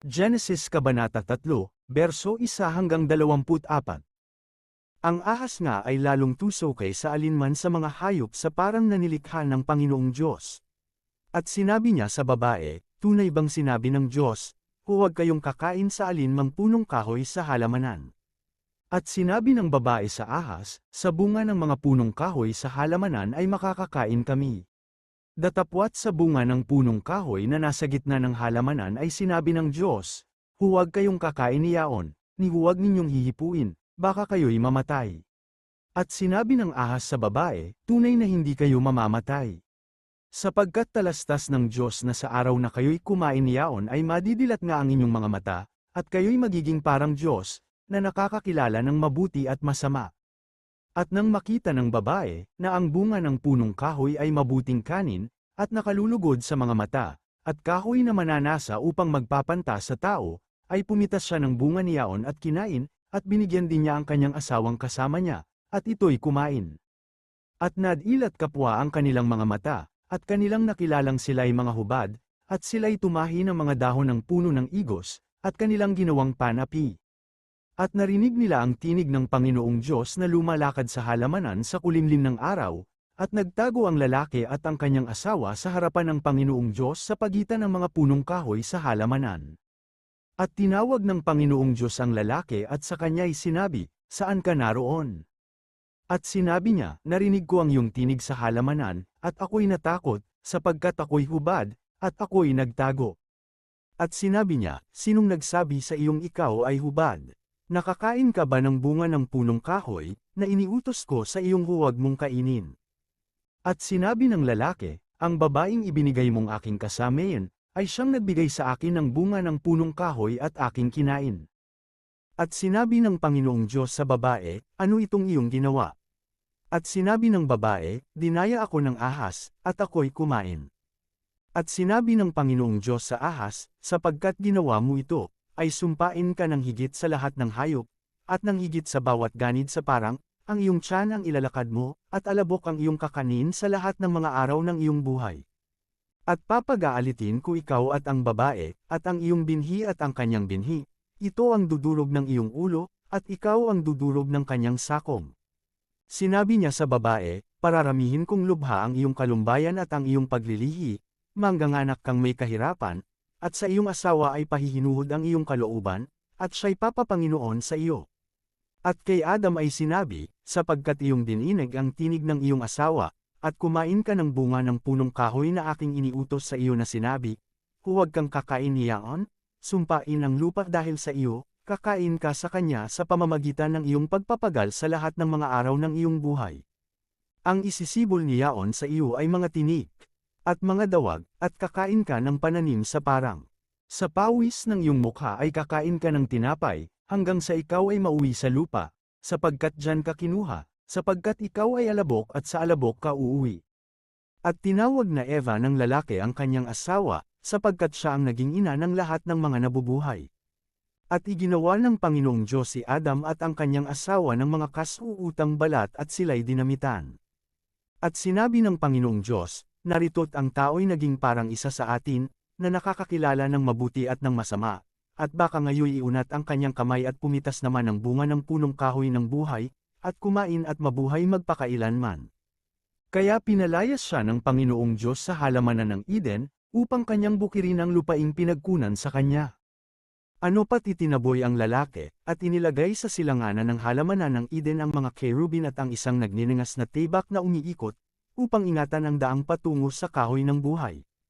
Genesis Kabanata 3, Berso 1-24. Ang ahas nga ay lalong tuso kaysa alinman sa mga hayop sa parang nanilikha ng Panginoong Diyos. At sinabi niya sa babae, tunay bang sinabi ng Diyos, huwag kayong kakain sa alinmang punong kahoy sa halamanan. At sinabi ng babae sa ahas, sa bunga ng mga punong kahoy sa halamanan ay makakakain kami. Datapwat sa bunga ng punong kahoy na nasa gitna ng halamanan ay sinabi ng Diyos, huwag kayong kakain niyaon, ni huwag ninyong hihipuin, baka kayo'y mamatay. At sinabi ng ahas sa babae, tunay na hindi kayo mamamatay. Sapagkat talastas ng Diyos na sa araw na kayo'y kumain niyaon ay madidilat nga ang inyong mga mata, at kayo'y magiging parang Diyos, na nakakakilala ng mabuti at masama. At nang makita ng babae, na ang bunga ng punong kahoy ay mabuting kanin, at nakalulugod sa mga mata, at kahoy na mananasa upang magpapanta sa tao, ay pumitas siya ng bunga niyaon at kinain, at binigyan din niya ang kanyang asawang kasama niya, at ito'y kumain. At nadilat kapwa ang kanilang mga mata, at kanilang nakilalang sila'y mga hubad, at sila'y tumahi ng mga dahon ng puno ng igos, at kanilang ginawang panapi. At narinig nila ang tinig ng Panginoong Diyos na lumalakad sa halamanan sa kulimlim ng araw, at nagtago ang lalaki at ang kanyang asawa sa harapan ng Panginoong Diyos sa pagitan ng mga punong kahoy sa halamanan. At tinawag ng Panginoong Diyos ang lalaki at sa kanya'y sinabi, saan ka naroon? At sinabi niya, narinig ko ang iyong tinig sa halamanan, at ako'y natakot, sapagkat ako'y hubad, at ako'y nagtago. At sinabi niya, sinong nagsabi sa iyong ikaw ay hubad? Nakakain ka ba ng bunga ng punong kahoy, na iniutos ko sa iyong huwag mong kainin? At sinabi ng lalaki, ang babaeng ibinigay mong aking kasamayan, ay siyang nagbigay sa akin ng bunga ng punong kahoy at aking kinain. At sinabi ng Panginoong Diyos sa babae, ano itong iyong ginawa? At sinabi ng babae, dinaya ako ng ahas, at ako'y kumain. At sinabi ng Panginoong Diyos sa ahas, sapagkat ginawa mo ito, ay sumpain ka ng higit sa lahat ng hayop, at ng higit sa bawat ganid sa parang, ang iyong tiyan ang ilalakad mo, at alabok ang iyong kakanin sa lahat ng mga araw ng iyong buhay. At papag-aalitin ko ikaw at ang babae, at ang iyong binhi at ang kanyang binhi, ito ang dudurog ng iyong ulo, at ikaw ang dudurog ng kanyang sakong. Sinabi niya sa babae, pararamihin kong lubha ang iyong kalumbayan at ang iyong paglilihi, mangganganak kang may kahirapan, at sa iyong asawa ay pahihinuhod ang iyong kalooban, at siya'y papapanginoon sa iyo. At kay Adam ay sinabi, sapagkat iyong dininig ang tinig ng iyong asawa, at kumain ka ng bunga ng punong kahoy na aking iniutos sa iyo na sinabi, huwag kang kakain niyaon, sumpain ang lupa dahil sa iyo, kakain ka sa kanya sa pamamagitan ng iyong pagpapagal sa lahat ng mga araw ng iyong buhay. Ang isisibol niyaon sa iyo ay mga tinik, at mga dawag, at kakain ka ng pananim sa parang. Sa pawis ng iyong mukha ay kakain ka ng tinapay, hanggang sa ikaw ay mauwi sa lupa, sapagkat diyan ka kinuha, sapagkat ikaw ay alabok at sa alabok ka uuwi. At tinawag na Eva ng lalaki ang kanyang asawa, sapagkat siya ang naging ina ng lahat ng mga nabubuhay. At iginawa ng Panginoong Diyos si Adam at ang kanyang asawa ng mga kasuutang balat at sila'y dinamitan. At sinabi ng Panginoong Diyos, narito't ang tao'y naging parang isa sa atin, na nakakakilala ng mabuti at ng masama, at baka ngayoy iunat ang kanyang kamay at pumitas naman ng bunga ng punong kahoy ng buhay, at kumain at mabuhay magpakailanman. Kaya pinalayas siya ng Panginoong Diyos sa halamanan ng Eden, upang kanyang bukirin ang lupaing pinagkunan sa kanya. Ano pat itinaboy ang lalaki, at inilagay sa silanganan ng halamanan ng Eden ang mga kerubin at ang isang nagniningas na tibak na umiikot, upang ingatan ang daang patungo sa kahoy ng buhay.